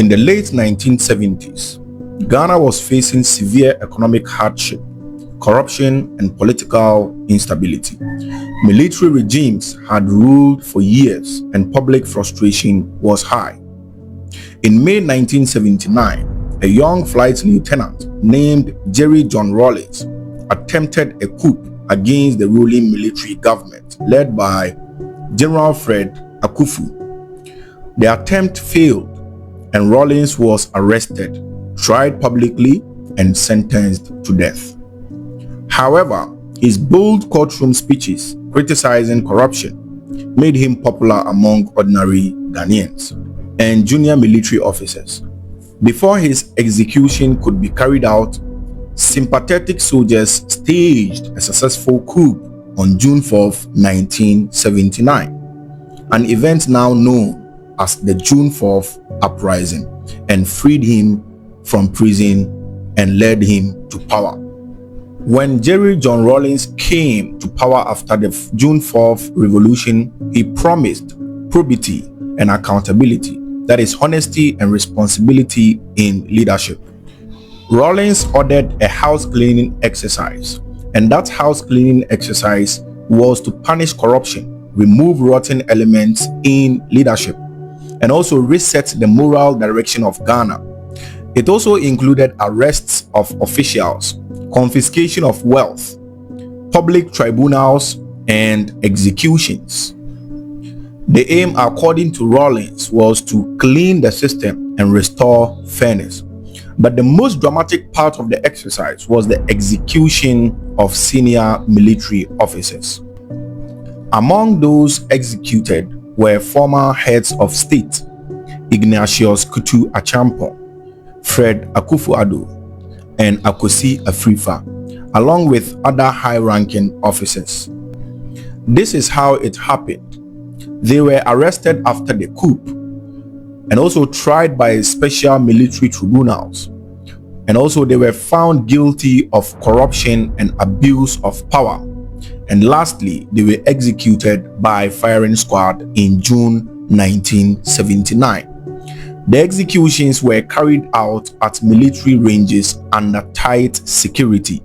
In the late 1970s, Ghana was facing severe economic hardship, corruption, and political instability. Military regimes had ruled for years and public frustration was high. In May 1979, a young flight lieutenant named JJ Rawlings attempted a coup against the ruling military government led by General Fred Akufu. The attempt failed and Rawlings was arrested, tried publicly, and sentenced to death. However, his bold courtroom speeches criticizing corruption made him popular among ordinary Ghanaians and junior military officers. Before his execution could be carried out, sympathetic soldiers staged a successful coup on June 4, 1979, an event now known as the June 4th Uprising, and freed him from prison and led him to power. When JJ Rawlings came to power after the June 4th revolution, he promised probity and accountability, that is, honesty and responsibility in leadership. Rawlings ordered a house cleaning exercise, and that house cleaning exercise was to punish corruption, remove rotten elements in leadership, and also reset the moral direction of Ghana. It also included arrests of officials, confiscation of wealth, public tribunals, and executions. The aim, according to Rawlings, was to clean the system and restore fairness. But the most dramatic part of the exercise was the execution of senior military officers. Among those executed were former heads of state Ignatius Kutu Achampong, Fred Akufo-Addo, and Akosi Afrifa, along with other high-ranking officers. This is how it happened. They were arrested after the coup and also tried by special military tribunals. And also they were found guilty of corruption and abuse of power. And lastly, they were executed by firing squad in June 1979. The executions were carried out at military ranges under tight security.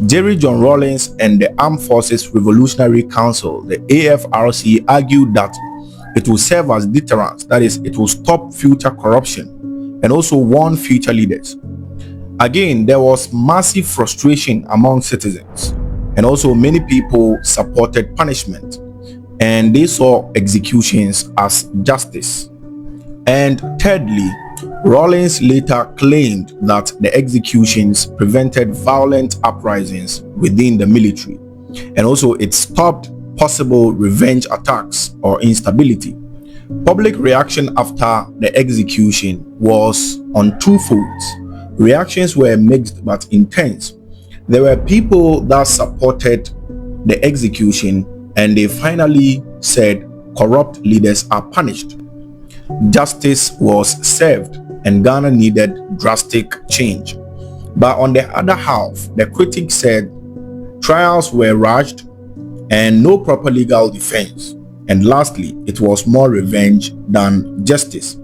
JJ Rawlings and the Armed Forces Revolutionary Council, the AFRC, argued that it will serve as deterrence, that is, it will stop future corruption and also warn future leaders. Again, there was massive frustration among citizens, and also many people supported punishment, and they saw executions as justice. And thirdly, Rawlings later claimed that the executions prevented violent uprisings within the military, and also it stopped possible revenge attacks or instability. Public reaction after the execution was on two folds. Reactions were mixed but intense. There were people that supported the execution and they finally said corrupt leaders are punished. Justice was served and Ghana needed drastic change. But on the other half, the critics said trials were rushed and no proper legal defense. And lastly, it was more revenge than justice.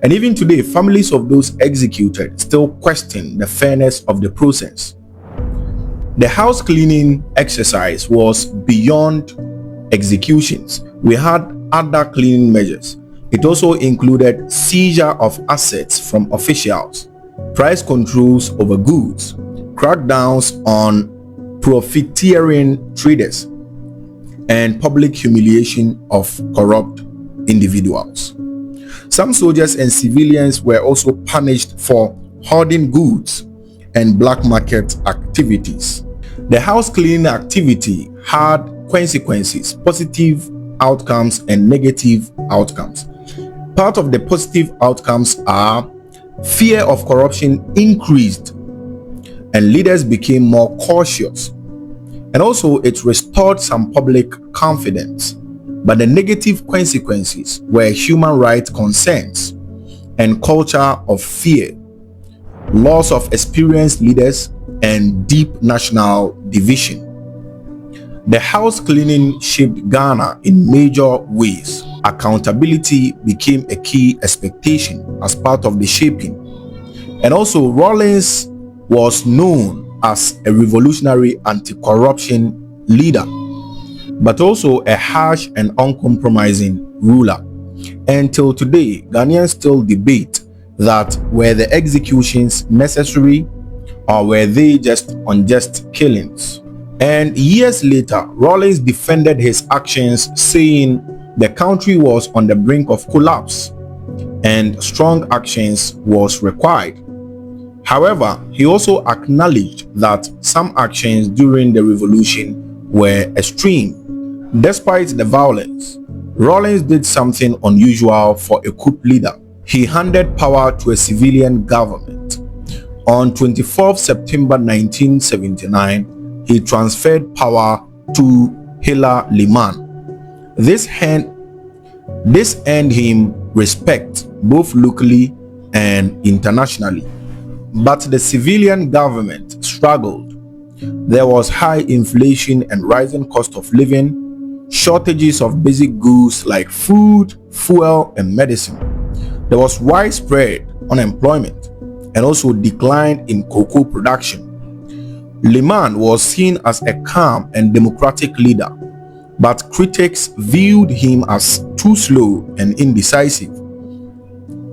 And even today, families of those executed still question the fairness of the process. The house cleaning exercise was beyond executions. We had other cleaning measures. It also included seizure of assets from officials, price controls over goods, crackdowns on profiteering traders, and public humiliation of corrupt individuals. Some soldiers and civilians were also punished for hoarding goods and black market activities. The house cleaning activity had consequences, positive outcomes and negative outcomes. Part of the positive outcomes are fear of corruption increased and leaders became more cautious, and also it restored some public confidence. But the negative consequences were human rights concerns and culture of fear, loss of experienced leaders, and deep national division. The house cleaning shaped Ghana in major ways. accountability became a key expectation as part of the shaping. And also, Rawlings was known as a revolutionary anti-corruption leader, but also a harsh and uncompromising ruler. Until today, Ghanaians still debate that were the executions necessary or were they just unjust killings. And years later, Rawlings defended his actions, saying the country was on the brink of collapse and strong actions was required. However, he also acknowledged that some actions during the revolution were extreme. Despite the violence, Rawlings did something unusual for a coup leader. He handed power to a civilian government. On 24 September 1979, he transferred power to Hila Liman. This earned him respect both locally and internationally. But the civilian government struggled. There was high inflation and rising cost of living, shortages of basic goods like food, fuel, and medicine. There was widespread unemployment and also decline in cocoa production. Liman was seen as a calm and democratic leader, but critics viewed him as too slow and indecisive.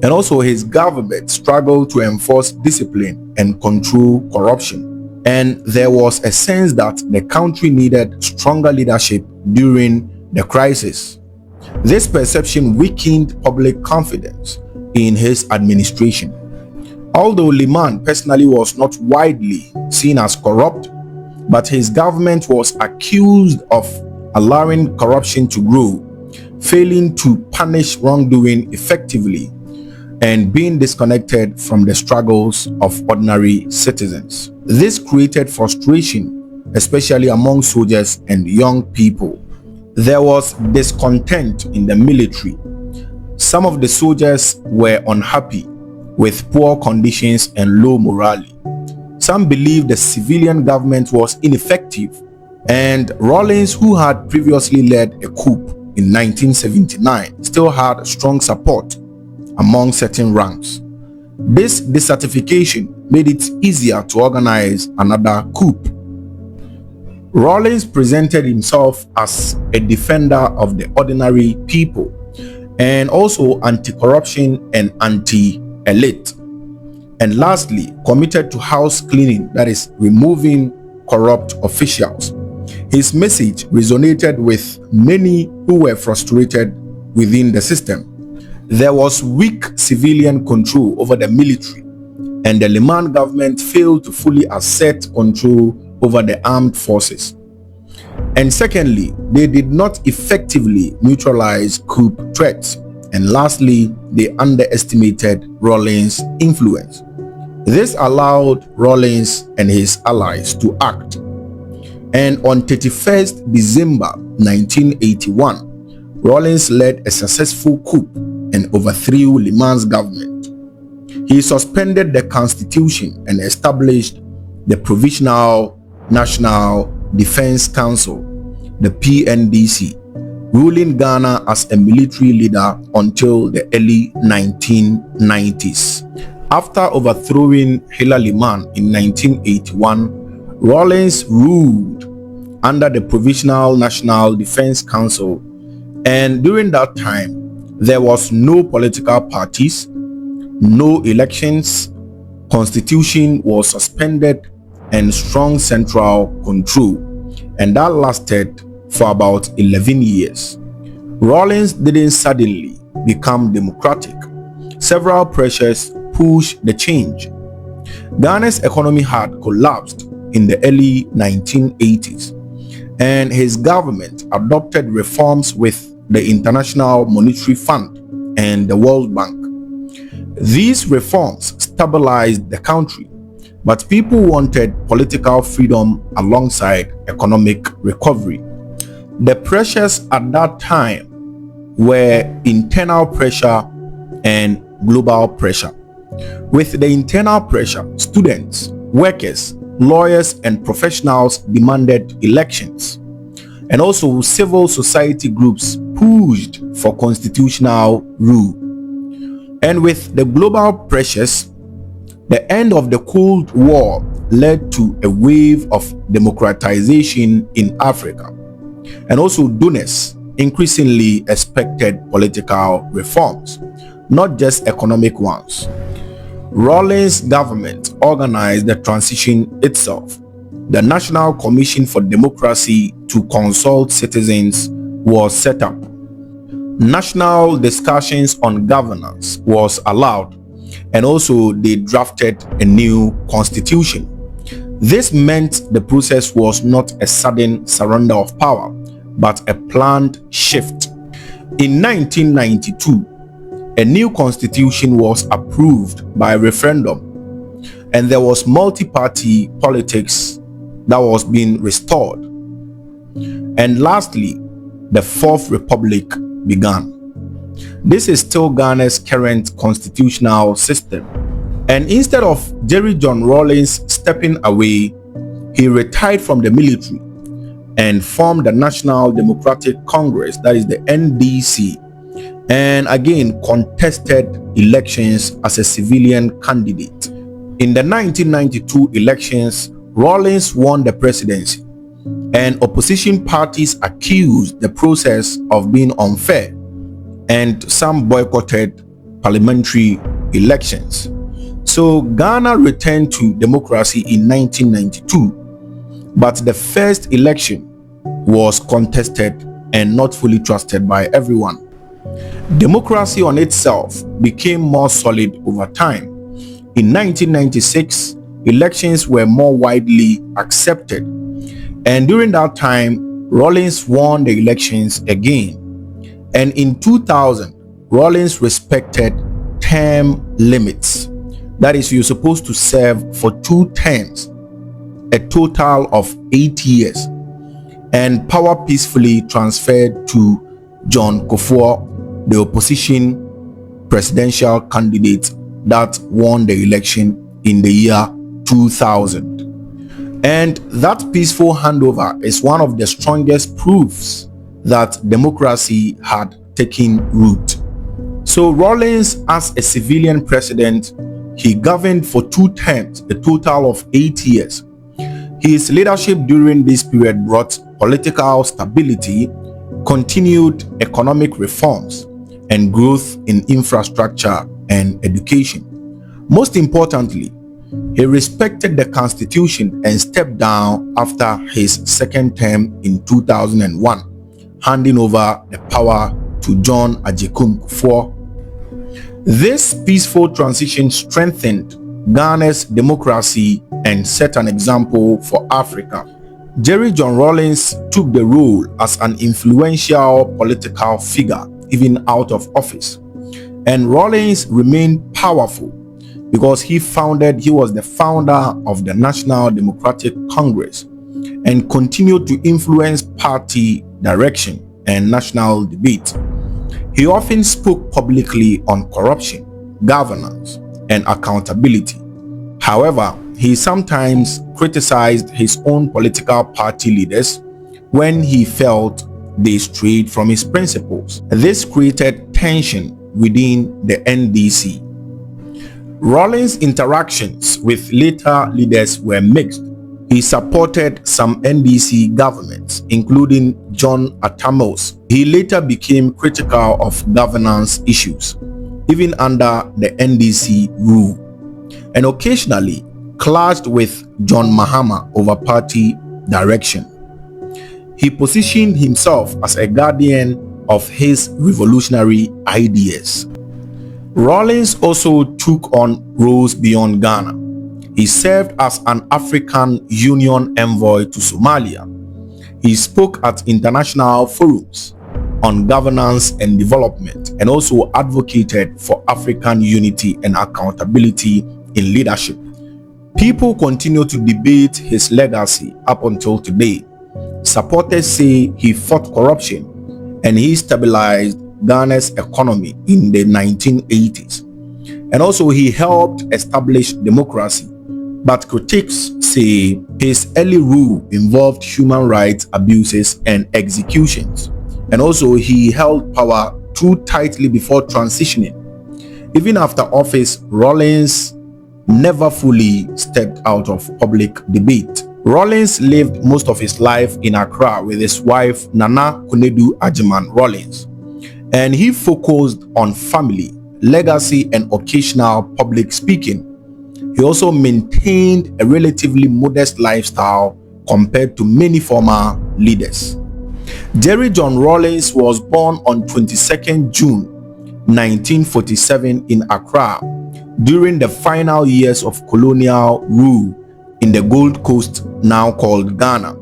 And also, his government struggled to enforce discipline and control corruption. And there was a sense that the country needed stronger leadership during the crisis. This perception weakened public confidence in his administration. Although Liman personally was not widely seen as corrupt, but his government was accused of allowing corruption to grow, failing to punish wrongdoing effectively, and being disconnected from the struggles of ordinary citizens. This created frustration, especially among soldiers and young people. There was discontent in the military. Some of the soldiers were unhappy with poor conditions and low morale. Some believed the civilian government was ineffective, and Rawlings, who had previously led a coup in 1979, still had strong support among certain ranks. This dissatisfaction made it easier to organize another coup. Rawlings presented himself as a defender of the ordinary people and also anti-corruption and anti-elite. And lastly, committed to house cleaning, that is, removing corrupt officials. His message resonated with many who were frustrated within the system. There was weak civilian control over the military, and the Liman government failed to fully assert control over the armed forces. And secondly, they did not effectively neutralize coup threats. And lastly, they underestimated Rawlings' influence. This allowed Rawlings and his allies to act. And on 31st December 1981, Rawlings led a successful coup and overthrew Liman's government. He suspended the constitution and established the Provisional National Defense Council, the PNDC, ruling Ghana as a military leader until the early 1990s. After overthrowing Hila Liman in 1981, Rawlings ruled under the Provisional National Defense Council, and during that time, there was no political parties, no elections, constitution was suspended, and strong central control, and that lasted for about 11 years. Rawlings didn't suddenly become democratic. Several pressures pushed the change. Ghana's economy had collapsed in the early 1980s, and his government adopted reforms with the International Monetary Fund and the World Bank. These reforms stabilized the country, but people wanted political freedom alongside economic recovery. The pressures at that time were internal pressure and global pressure. With the internal pressure, students, workers, lawyers, and professionals demanded elections. And also civil society groups pushed for constitutional rule. And with the global pressures, the end of the Cold War led to a wave of democratization in Africa. And also donors increasingly expected political reforms, not just economic ones. Rawlings' government organized the transition itself. The National Commission for Democracy to consult citizens was set up. National discussions on governance was allowed, and also they drafted a new constitution. This meant the process was not a sudden surrender of power, but a planned shift. In 1992, a new constitution was approved by referendum, and there was multi-party politics that was being restored. And lastly, the Fourth Republic began. This is still Ghana's current constitutional system. And instead of Jerry John Rawlings stepping away, he retired from the military and formed the National Democratic Congress, that is the NDC, and again contested elections as a civilian candidate. In the 1992 elections, Rawlings won the presidency, and opposition parties accused the process of being unfair, and some boycotted parliamentary elections. So Ghana returned to democracy in 1992, but the first election was contested and not fully trusted by everyone. Democracy on itself became more solid over time. In 1996, elections were more widely accepted, and during that time, Rawlings won the elections again. And in 2000, Rawlings respected term limits. That is, you're supposed to serve for 2 terms, a total of 8 years, and power peacefully transferred to John Kufuor, the opposition presidential candidate that won the election in the year 2000. And that peaceful handover is one of the strongest proofs that democracy had taken root. So Rawlings, as a civilian president, he governed for 2 terms, a total of 8 years. His leadership during this period brought political stability, continued economic reforms, and growth in infrastructure and education. Most importantly, he respected the Constitution and stepped down after his second term in 2001, handing over the power to John Agyekum Kufuor. This peaceful transition strengthened Ghana's democracy and set an example for Africa. Jerry John Rawlings took the role as an influential political figure even out of office, and Rawlings remained powerful because he was the founder of the National Democratic Congress and continued to influence party direction and national debate. He often spoke publicly on corruption, governance, and accountability. However, he sometimes criticized his own political party leaders when he felt they strayed from his principles. This created tension within the NDC. Rawlings' interactions with later leaders were mixed. He supported some NDC governments, including John Atamo's. He later became critical of governance issues, even under the NDC rule, and occasionally clashed with John Mahama over party direction. He positioned himself as a guardian of his revolutionary ideas. Rawlings also took on roles beyond Ghana. He served as an African Union envoy to Somalia. He spoke at international forums on governance and development, and also advocated for African unity and accountability in leadership. People continue to debate his legacy up until today. Supporters say he fought corruption and he stabilized Ghana's economy in the 1980s. And also he helped establish democracy. But critics say his early rule involved human rights abuses and executions. and also he held power too tightly before transitioning. Even after office, Rawlings never fully stepped out of public debate. Rawlings lived most of his life in Accra with his wife Nana Kunedu Ajiman Rawlings, and he focused on family, legacy, and occasional public speaking. He also maintained a relatively modest lifestyle compared to many former leaders. Jerry John Rawlings was born on 22nd June 1947 in Accra during the final years of colonial rule in the Gold Coast, now called Ghana.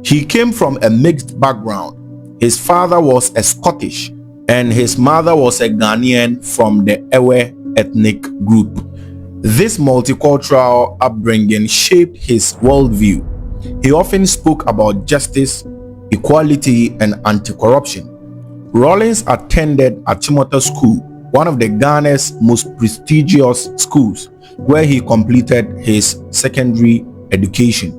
He came from a mixed background. His father was a Scottish and his mother was a Ghanaian from the Ewe ethnic group. This multicultural upbringing shaped his worldview. He often spoke about justice, equality, and anti-corruption. Rawlings attended Achimota School, one of the Ghana's most prestigious schools, where he completed his secondary education,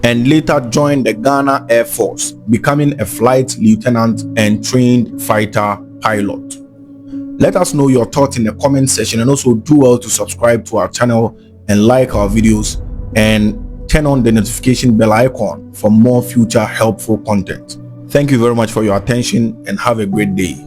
and later joined the Ghana Air Force, becoming a flight lieutenant and trained fighter pilot. Let us know your thoughts in the comment section, and also do well to subscribe to our channel and like our videos and turn on the notification bell icon for more future helpful content. Thank you very much for your attention and have a great day.